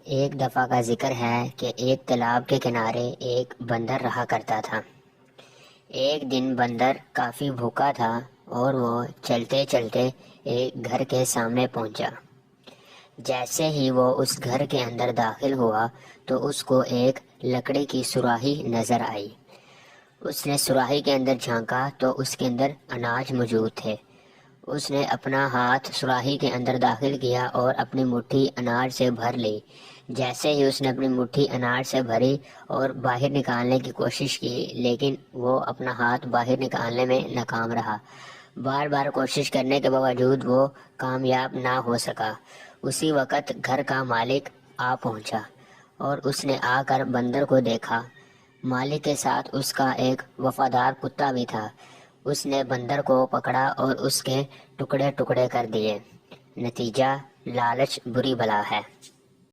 ایک دفعہ کا ذکر ہے کہ ایک تالاب کے کنارے ایک بندر رہا کرتا تھا۔ ایک دن بندر کافی بھوکا تھا اور وہ چلتے چلتے ایک گھر کے سامنے پہنچا۔ جیسے ہی وہ اس گھر کے اندر داخل ہوا تو اس کو ایک لکڑی کی سراہی نظر آئی۔ اس نے سراہی کے اندر جھانکا تو اس کے اندر اناج موجود تھے۔ اس نے اپنا ہاتھ سراہی کے اندر داخل کیا اور اپنی مٹھی اناج سے بھر لی۔ جیسے ہی اس نے اپنی مٹھی اناج سے بھری اور باہر نکالنے کی کوشش کی، لیکن وہ اپنا ہاتھ باہر نکالنے میں ناکام رہا۔ بار بار کوشش کرنے کے باوجود وہ کامیاب نہ ہو سکا۔ اسی وقت گھر کا مالک آ پہنچا اور اس نے آ کر بندر کو دیکھا۔ مالک کے ساتھ اس کا ایک وفادار کتا بھی تھا۔ اس نے بندر کو پکڑا اور اس کے ٹکڑے ٹکڑے کر دیے۔ نتیجہ: لالچ بری بلا ہے۔